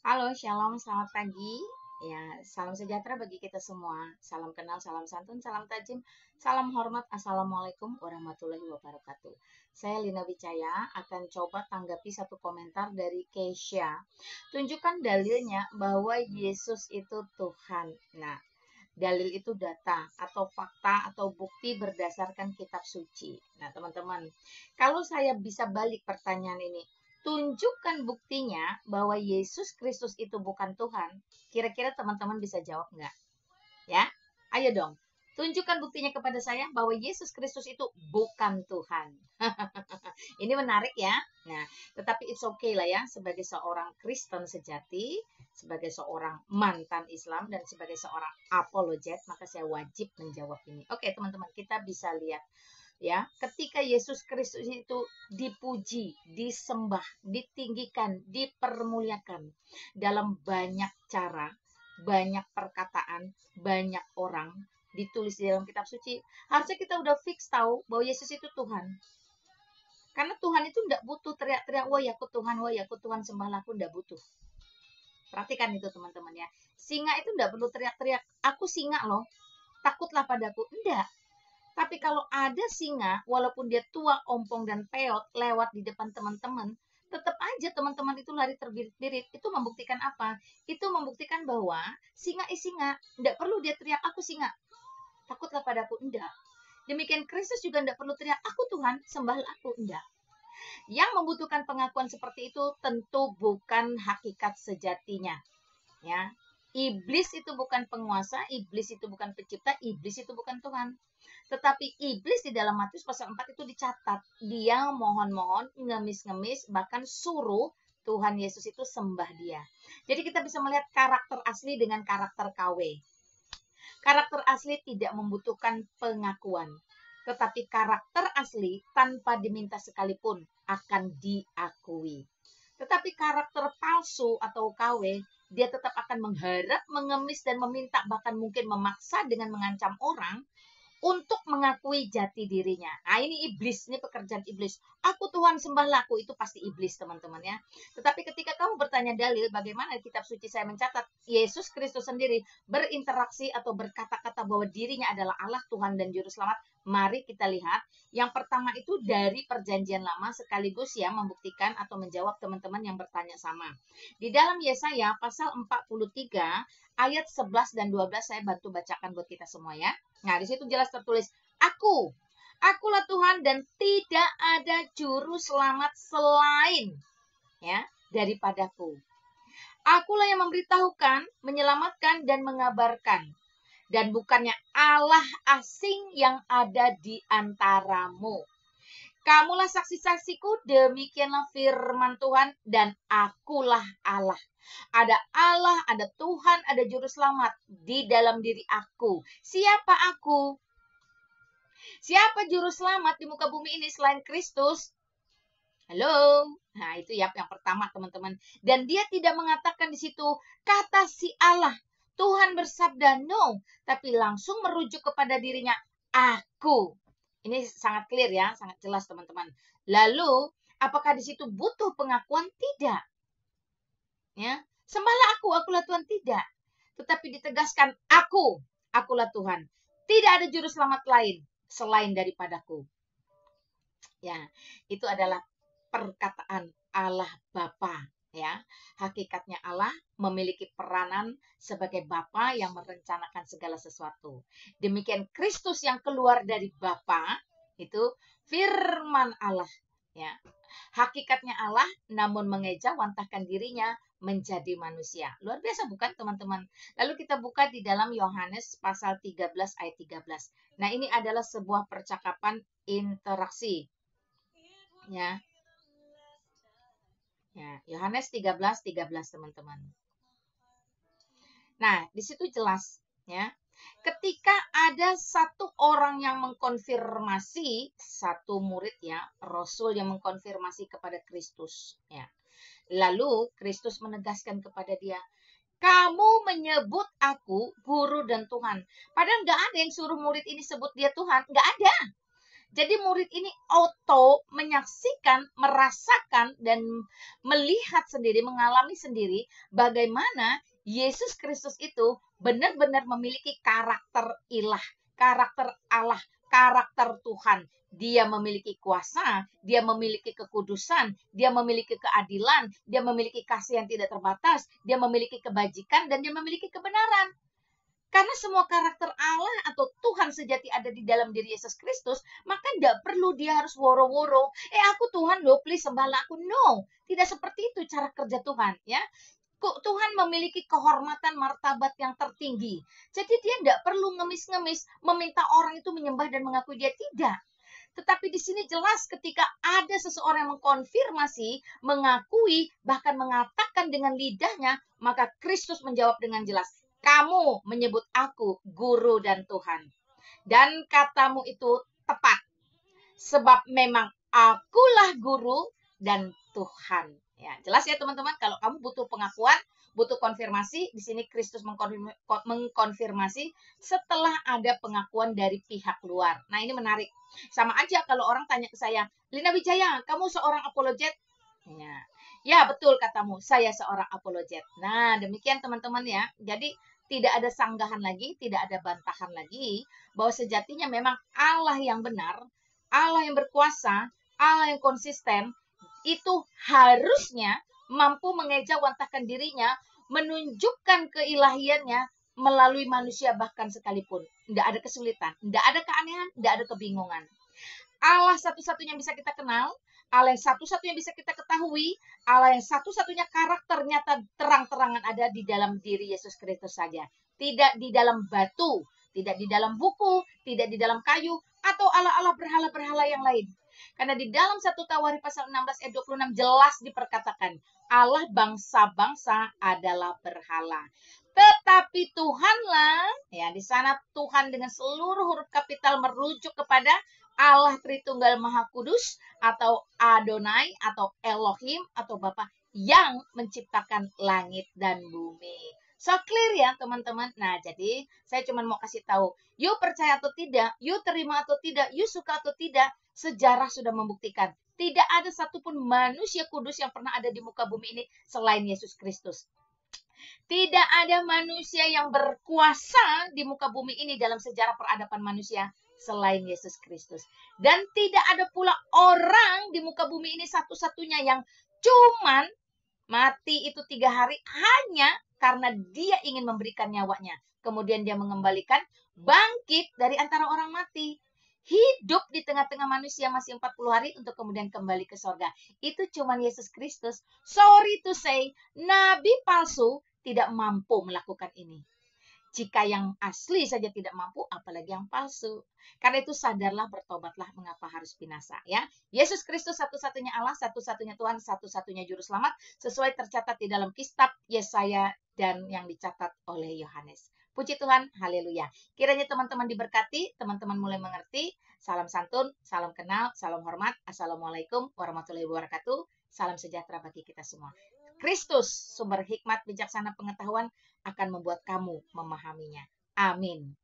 Halo, shalom, selamat pagi. Ya, salam sejahtera bagi kita semua. Salam kenal, salam santun, salam tajim, salam hormat. Assalamualaikum warahmatullahi wabarakatuh. Saya Lina Wijaya akan coba tanggapi satu komentar dari Keisha. Tunjukkan dalilnya bahwa Yesus itu Tuhan. Nah, dalil itu data atau fakta atau bukti berdasarkan kitab suci. Nah, teman-teman, kalau saya bisa balik pertanyaan ini, tunjukkan buktinya bahwa Yesus Kristus itu bukan Tuhan. Kira-kira teman-teman bisa jawab nggak? Ya, ayo dong. Tunjukkan buktinya kepada saya bahwa Yesus Kristus itu bukan Tuhan. Ini menarik ya. Nah, tetapi it's okay lah ya, sebagai seorang Kristen sejati, sebagai seorang mantan Islam, dan sebagai seorang apologet, maka saya wajib menjawab ini. Oke, teman-teman, kita bisa lihat ya, ketika Yesus Kristus itu dipuji, disembah, ditinggikan, dipermuliakan dalam banyak cara, banyak perkataan, banyak orang ditulis di dalam kitab suci, harusnya kita udah fix tahu bahwa Yesus itu Tuhan. Karena Tuhan itu tidak butuh teriak-teriak, wah ya aku Tuhan, wah ya aku Tuhan, sembahlah aku, tidak butuh. Perhatikan itu teman-teman ya. Singa itu tidak perlu teriak-teriak, aku singa loh, takutlah padaku. Enggak. Tapi kalau ada singa, walaupun dia tua, ompong, dan peot, lewat di depan teman-teman, tetap aja teman-teman itu lari terbirit-birit. Itu membuktikan apa? Itu membuktikan bahwa singa is singa. Tidak perlu dia teriak, aku singa. Takutlah padaku. Enggak. Demikian Kristus juga tidak perlu teriak, aku Tuhan, sembahlah aku. Enggak. Yang membutuhkan pengakuan seperti itu tentu bukan hakikat sejatinya. Ya, iblis itu bukan penguasa, iblis itu bukan pencipta, iblis itu bukan Tuhan. Tetapi iblis di dalam Matius pasal 4 itu dicatat. Dia mohon-mohon, ngemis-ngemis, bahkan suruh Tuhan Yesus itu sembah dia. Jadi kita bisa melihat karakter asli dengan karakter KW. Karakter asli tidak membutuhkan pengakuan. Tetapi karakter asli tanpa diminta sekalipun akan diakui. Tetapi karakter palsu atau KW, dia tetap akan mengharap, mengemis, dan meminta, bahkan mungkin memaksa dengan mengancam orang untuk mengakui jati dirinya. Nah, ini iblis, ini pekerjaan iblis. Aku Tuhan, sembahlah aku, itu pasti iblis, teman-teman ya. Tetapi ketika kamu bertanya dalil, bagaimana kitab suci saya mencatat Yesus Kristus sendiri berinteraksi atau berkata-kata bahwa dirinya adalah Allah, Tuhan, dan Juru Selamat. Mari kita lihat. Yang pertama itu dari perjanjian lama, sekaligus ya membuktikan atau menjawab teman-teman yang bertanya sama. Di dalam Yesaya pasal 43 ayat 11 dan 12 saya bantu bacakan buat kita semua ya. Nah, di situ jelas tertulis, akulah Tuhan dan tidak ada juru selamat selain ya daripadaku. Akulah yang memberitahukan, menyelamatkan, dan mengabarkan. Dan bukannya Allah asing yang ada di antaramu. Kamulah saksi-saksiku, demikianlah firman Tuhan, dan akulah Allah. Ada Allah, ada Tuhan, ada Juru Selamat di dalam diri aku. Siapa aku? Siapa Juru Selamat di muka bumi ini selain Kristus? Halo? Nah, itu ya yang pertama, teman-teman. Dan dia tidak mengatakan di situ kata si Allah. Tuhan bersabda, no. Tapi langsung merujuk kepada dirinya, aku. Ini sangat clear ya, sangat jelas teman-teman. Lalu, apakah di situ butuh pengakuan? Tidak. Ya, sembahlah aku, akulah Tuhan, tidak. Tetapi ditegaskan, akulah Tuhan. Tidak ada juru selamat lain selain daripadaku. Ya, itu adalah perkataan Allah Bapa. Ya, hakikatnya Allah memiliki peranan sebagai Bapa yang merencanakan segala sesuatu. Demikian Kristus yang keluar dari Bapa itu firman Allah. Ya, hakikatnya Allah namun mengejawantahkan dirinya menjadi manusia. Luar biasa bukan teman-teman? Lalu kita buka di dalam Yohanes pasal 13 ayat 13. Nah, ini adalah sebuah percakapan interaksi. Ya, ya, Yohanes 13:13 teman-teman. Nah, di situ jelas ya. Ketika ada satu orang yang mengkonfirmasi, satu murid ya, rasul yang mengkonfirmasi kepada Kristus ya. Lalu Kristus menegaskan kepada dia, kamu menyebut aku guru dan Tuhan. Padahal nggak ada yang suruh murid ini sebut dia Tuhan, nggak ada. Jadi murid ini auto menyaksikan, merasakan, dan melihat sendiri, mengalami sendiri bagaimana Yesus Kristus itu benar-benar memiliki karakter ilah, karakter Allah, karakter Tuhan. Dia memiliki kuasa, dia memiliki kekudusan, dia memiliki keadilan, dia memiliki kasih yang tidak terbatas, dia memiliki kebajikan, dan dia memiliki kebenaran. Karena semua karakter Allah atau Tuhan sejati ada di dalam diri Yesus Kristus, maka tidak perlu dia harus woro-woro. Aku Tuhan loh, please sembahlah aku. No, tidak seperti itu cara kerja Tuhan. Ya, Tuhan memiliki kehormatan martabat yang tertinggi. Jadi dia tidak perlu ngemis-ngemis meminta orang itu menyembah dan mengakui dia, tidak. Tetapi di sini jelas ketika ada seseorang yang mengkonfirmasi, mengakui, bahkan mengatakan dengan lidahnya, maka Kristus menjawab dengan jelas, kamu menyebut aku guru dan Tuhan. Dan katamu itu tepat. Sebab memang akulah guru dan Tuhan. Ya, jelas ya teman-teman, kalau kamu butuh pengakuan, butuh konfirmasi, di sini Kristus mengkonfirmasi setelah ada pengakuan dari pihak luar. Nah, ini menarik. Sama aja kalau orang tanya ke saya, Lina Wijaya, kamu seorang apologet? Ya, betul katamu, saya seorang apologet. Nah, demikian teman-teman ya. Jadi, tidak ada sanggahan lagi, tidak ada bantahan lagi, bahwa sejatinya memang Allah yang benar, Allah yang berkuasa, Allah yang konsisten, itu harusnya mampu mengejawantahkan dirinya, menunjukkan keilahiannya melalui manusia bahkan sekalipun. Tidak ada kesulitan, tidak ada keanehan, tidak ada kebingungan. Allah satu-satunya bisa kita kenal, Allah yang satu-satunya bisa kita ketahui, Allah yang satu-satunya karakter nyata terang-terangan ada di dalam diri Yesus Kristus saja. Tidak di dalam batu, tidak di dalam buku, tidak di dalam kayu, atau Allah-Allah berhala-berhala yang lain. Karena di dalam 1 Tawarikh pasal 16 ayat 26 jelas diperkatakan, Allah bangsa-bangsa adalah berhala. Tetapi Tuhanlah, ya di sana Tuhan dengan seluruh huruf kapital merujuk kepada Allah Tritunggal Maha Kudus atau Adonai atau Elohim atau Bapa yang menciptakan langit dan bumi. So clear ya teman-teman. Nah jadi saya cuma mau kasih tahu, you percaya atau tidak, you terima atau tidak, you suka atau tidak, sejarah sudah membuktikan tidak ada satupun manusia kudus yang pernah ada di muka bumi ini selain Yesus Kristus. Tidak ada manusia yang berkuasa di muka bumi ini dalam sejarah peradaban manusia selain Yesus Kristus. Dan tidak ada pula orang di muka bumi ini satu-satunya yang cuman mati itu 3 hari hanya karena dia ingin memberikan nyawanya. Kemudian dia mengembalikan, bangkit dari antara orang mati. Hidup di tengah-tengah manusia masih 40 hari untuk kemudian kembali ke sorga. Itu cuman Yesus Kristus. Sorry to say, nabi palsu tidak mampu melakukan ini. Jika yang asli saja tidak mampu, apalagi yang palsu. Karena itu sadarlah, bertobatlah, mengapa harus binasa. Ya, Yesus Kristus satu-satunya Allah, satu-satunya Tuhan, satu-satunya juru selamat, sesuai tercatat di dalam kitab Yesaya dan yang dicatat oleh Yohanes. Puji Tuhan, haleluya. Kiranya teman-teman diberkati, teman-teman mulai mengerti. Salam santun, salam kenal, salam hormat. Assalamualaikum warahmatullahi wabarakatuh. Salam sejahtera bagi kita semua. Kristus, sumber hikmat, bijaksana, pengetahuan, akan membuat kamu memahaminya. Amin.